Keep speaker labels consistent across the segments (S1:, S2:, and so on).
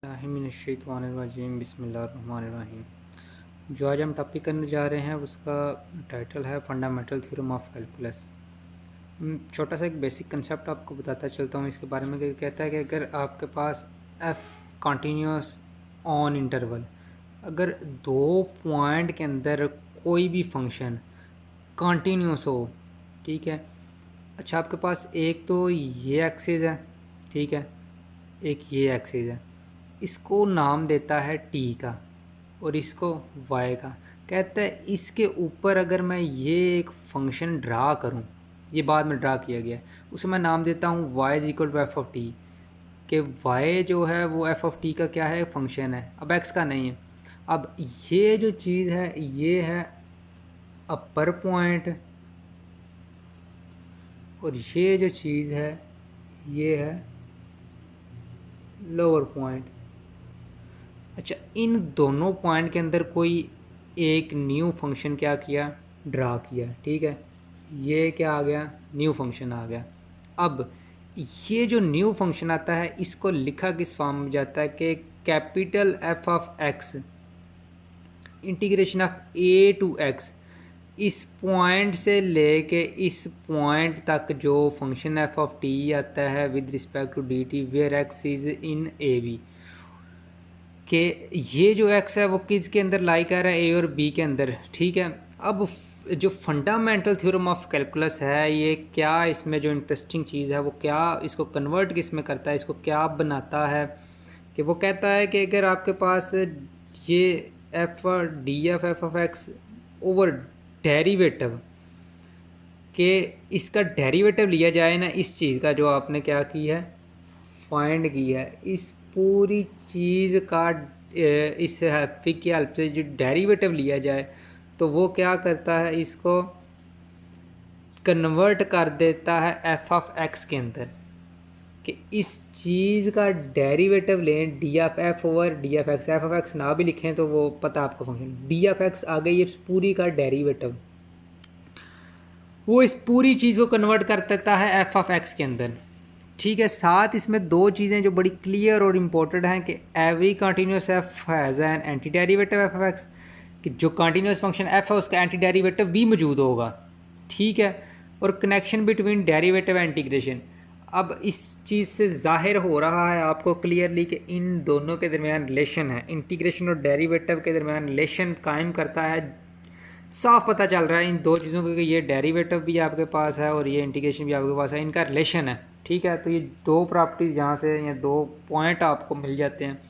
S1: बिस्मिल्लाहिर्रहमानिर्रहीम बिस्मिल्लाहिर्रहमानिर्रहीम। जो आज हम टॉपिक करने जा रहे हैं उसका टाइटल है फंडामेंटल थ्योरम ऑफ कैलकुलस। छोटा सा एक बेसिक कंसेप्ट आपको बताता चलता हूँ इसके बारे में कि कहता है कि अगर आपके पास एफ कंटिन्यूस ऑन इंटरवल, अगर दो पॉइंट के अंदर कोई भी फंक्शन कंटिन्यूस हो, ठीक है। अच्छा, आपके पास एक तो ये एक्सिस है, ठीक है, एक ये एक्सिस है, इसको नाम देता है टी का और इसको वाई का। कहता है इसके ऊपर अगर मैं ये एक फंक्शन ड्रा करूं, ये बाद में ड्रा किया गया है, उसे मैं नाम देता हूँ Y is equal to F of T, कि वाई जो है वो एफ ऑफ टी का क्या है, फंक्शन है, अब एक्स का नहीं है। अब ये जो चीज़ है ये है अपर पॉइंट और ये जो चीज़ है ये है लोअर पॉइंट। अच्छा, इन दोनों पॉइंट के अंदर कोई एक न्यू फंक्शन क्या किया, ड्रा किया, ठीक है, ये क्या आ गया, न्यू फंक्शन आ गया। अब ये जो न्यू फंक्शन आता है इसको लिखा किस फॉर्म में जाता है कि capital F of X integration of A to X, इस पॉइंट से लेके इस पॉइंट तक जो फंक्शन एफ ऑफ टी आता है with respect to D T where X is in A B, कि ये जो x है वो किसके अंदर लाई कर रहा है, ए और बी के अंदर, ठीक है। अब जो फंडामेंटल थ्योरम ऑफ कैलकुलस है ये क्या, इसमें जो इंटरेस्टिंग चीज़ है वो क्या, इसको कन्वर्ट किस में करता है, इसको क्या बनाता है, कि वो कहता है कि अगर आपके पास ये F D F of x over derivative, कि इसका डेरिवेटिव लिया जाए ना, इस चीज़ का जो आपने क्या की है, फाइंड की है, इस पूरी चीज़ का इस हैफी की हेल्प से जो डेरिवेटिव लिया जाए तो वो क्या करता है, इसको कन्वर्ट कर देता है एफ ऑफ एक्स के अंदर, कि इस चीज़ का डेरिवेटिव लें D F F over D F x ना भी लिखें तो वो पता आपको फंक्शन डी एफ एक्स आ गई, इस पूरी का डेरिवेटिव, वो इस पूरी चीज़ को कन्वर्ट कर देता है एफ ऑफ एक्स के अंदर, ठीक है। साथ इसमें दो चीज़ें जो बड़ी क्लियर और इम्पोर्टेंट हैं कि every continuous F has an anti derivative F of x, कि जो कंटिन्यूस फंक्शन एफ है उसका एंटी डेरिवेटिव भी मौजूद होगा, ठीक है। और connection between derivative and integration, अब इस चीज़ से जाहिर हो रहा है आपको क्लियरली कि इन दोनों के दरमियान रिलेशन है, इंटीग्रेशन और डेरिवेटिव के दरमियान रिलेशन कायम करता है, साफ पता चल रहा है इन दो चीज़ों को कि ये डेरिवेटिव भी आपके पास है और ये इंटीग्रेशन भी आपके पास है, इनका रिलेशन है, ठीक है। तो ये दो प्रॉपर्टीज़ यहाँ से या दो पॉइंट आपको मिल जाते हैं।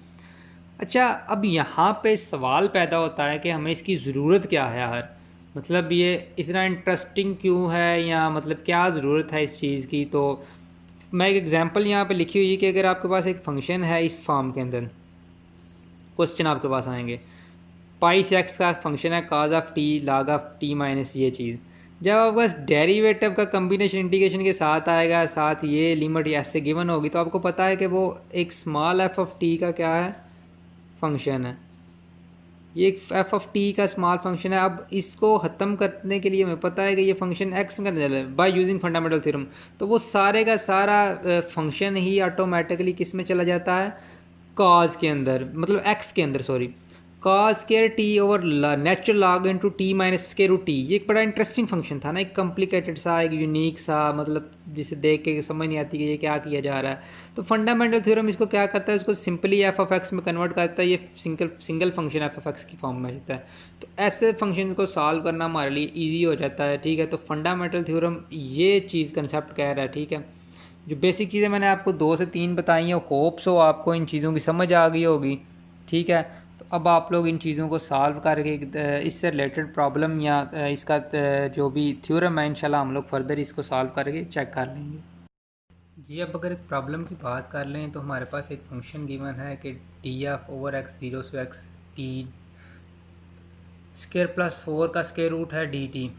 S1: अच्छा, अब यहाँ पे सवाल पैदा होता है कि हमें इसकी ज़रूरत क्या है यार, मतलब ये इतना इंटरेस्टिंग क्यों है, या मतलब क्या ज़रूरत है इस चीज़ की। तो मैं एक एग्जांपल यहाँ पे लिखी हुई है कि अगर आपके पास एक फंक्शन है इस फॉर्म के अंदर, क्वेश्चन आपके पास आएंगे, पाई से एक्स का फंक्शन है cos of t log of t minus ये चीज़, जब आपके पास डेरिवेटिव का कम्बिनेशन इंटीग्रेशन के साथ आएगा, साथ ये लिमिट ऐसे गिवन होगी, तो आपको पता है कि वो एक स्मॉल एफ ऑफ टी का क्या है, फंक्शन है, ये एक एफ ऑफ टी का स्मॉल फंक्शन है। अब इसको ख़त्म करने के लिए हमें पता है कि ये फंक्शन एक्स में करने है बाय यूजिंग फंडामेंटल थ्योरम, तो वो सारे का सारा फंक्शन ही ऑटोमेटिकली किस में चला जाता है, कॉज के अंदर, मतलब एक्स के अंदर, sorry, cos square T over natural log into T minus square root T. ये एक बड़ा इंटरेस्टिंग फंक्शन था ना, एक कॉम्प्लिकेटेड सा, एक यूनिक सा, मतलब जिसे देख के समझ नहीं आती कि ये क्या किया जा रहा है। तो फंडामेंटल थ्योरम इसको क्या करता है, उसको सिंपली एफ ऑफ एक्स में कन्वर्ट करता है, ये single function F of x की फॉर्म में रहता है। तो ऐसे फंक्शन को सॉल्व करना हमारे लिए ईजी हो जाता है, ठीक है। तो फंडामेंटल थ्योरम ये चीज़ कंसेप्ट कह रहा है, ठीक है। जो बेसिक चीज़ें मैंने आपको 2 से 3 बताई हैं, होप्स हो आपको इन चीज़ों की समझ आ गई होगी, ठीक है। तो अब आप लोग इन चीज़ों को सॉल्व करके इससे रिलेटेड प्रॉब्लम या इसका जो भी थ्योरम है इंशाल्लाह हम लोग फर्दर इसको सॉल्व करके चेक कर लेंगे। जी, अब अगर एक प्रॉब्लम की बात कर लें तो हमारे पास एक फंक्शन गिवन है कि D F over x zero से एक्स टी स्केयर प्लस 4 का स्केयर रूट है डी टी।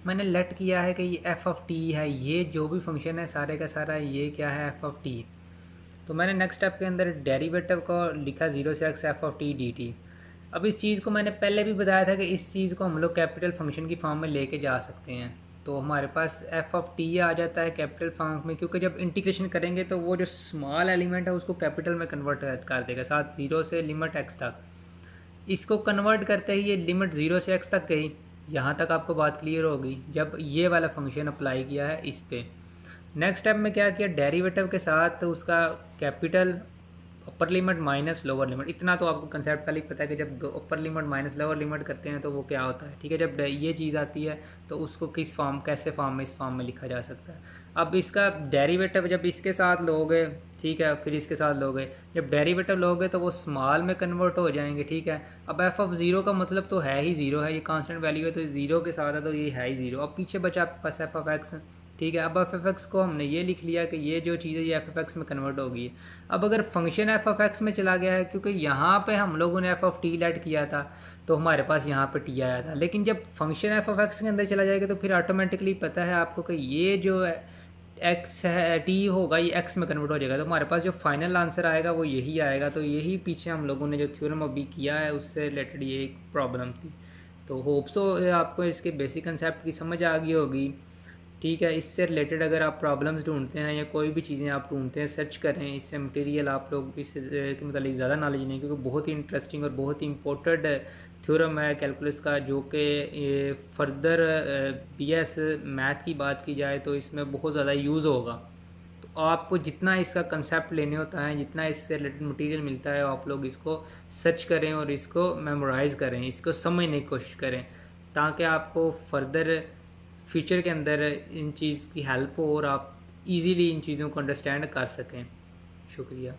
S1: मैंने लेट किया है कि ये एफ ऑफ टी है, ये जो भी फंक्शन है सारे का सारा ये क्या है, एफ ऑफ टी। तो मैंने नेक्स्ट स्टेप के अंदर डेरिवेटिव को लिखा 0 से x F of T D T. अब इस चीज़ को मैंने पहले भी बताया था कि इस चीज़ को हम लोग कैपिटल फंक्शन की फॉर्म में लेके जा सकते हैं, तो हमारे पास एफ ऑफ टी आ जाता है कैपिटल फॉर्म में, क्योंकि जब इंटीग्रेशन करेंगे तो वो जो स्मॉल एलिमेंट है उसको कैपिटल में कन्वर्ट कर देगा, साथ ज़ीरो से लिमिट एक्स तक। इसको कन्वर्ट करते ही ये लिमिट ज़ीरो से एक्स तक गई। यहाँ तक आपको बात क्लियर होगी जब ये वाला फंक्शन अप्लाई किया है इस पे। नेक्स्ट स्टेप में क्या किया, डेरिवेटिव के साथ उसका capital upper limit minus lower limit. इतना तो आपको कंसेप्ट पहले ही पता है कि जब upper limit minus lower limit करते हैं तो वो क्या होता है, ठीक है। जब ये चीज़ आती है तो उसको किस फॉर्म, कैसे फॉर्म में, इस फॉर्म में लिखा जा सकता है। अब इसका डेरिवेटिव जब इसके साथ लोगे, ठीक है, फिर इसके साथ लोगे, जब डेरिवेटिव लोगे तो वो स्मॉल में कन्वर्ट हो जाएंगे, ठीक है। अब एफ ऑफ ज़ीरो का मतलब तो है ही ज़ीरो है, ये कांस्टेंट वैल्यू है तो ज़ीरो के साथ है तो ये है ही ज़ीरो। अब पीछे बचा आपके पास एफ ऑफ एक्स, ठीक है। अब एफ एफ एक्स को हमने ये लिख लिया कि ये जो चीज़ है ये एफ एफ एक्स में कन्वर्ट होगी। अब अगर फंक्शन एफ एफ एक्स में चला गया है, क्योंकि यहाँ पे हम लोगों ने एफ ऑफ टी लेट किया था तो हमारे पास यहाँ पे टी आया था, लेकिन जब फंक्शन एफ ऑफ एक्स के अंदर चला जाएगा तो फिर ऑटोमेटिकली पता है आपको कि ये जो एक्स है टी होगा ये एक्स में कन्वर्ट हो जाएगा, तो हमारे पास जो फाइनल आंसर आएगा वो यही आएगा। तो यही पीछे हम लोगों ने जो थ्योरम अभी किया है उससे रिलेटेड ये एक प्रॉब्लम थी। तो होप सो आपको इसके बेसिक कंसेप्ट की समझ आ गई होगी, ठीक है। इससे रिलेटेड अगर आप प्रॉब्लम्स ढूंढते हैं या कोई भी चीज़ें आप ढूंढते हैं, सर्च करें, इससे मटेरियल आप लोग इससे के मतलब ज़्यादा नॉलेज नहीं, क्योंकि बहुत ही इंटरेस्टिंग और बहुत ही इंपॉर्टेंट थ्योरम है कैलकुलस का, जो कि फर्दर बीएस मैथ की बात की जाए तो इसमें बहुत ज़्यादा यूज़ होगा। तो आपको जितना इसका कंसेप्ट लेने होता है, जितना इससे रिलेटेड मटेरियल मिलता है, आप लोग इसको सर्च करें और इसको मेमोराइज़ करें, इसको समझने की कोशिश करें, ताकि आपको फर्दर फ्यूचर के अंदर इन चीज़ की हेल्प हो और आप इजीली इन चीज़ों को अंडरस्टैंड कर सकें। शुक्रिया।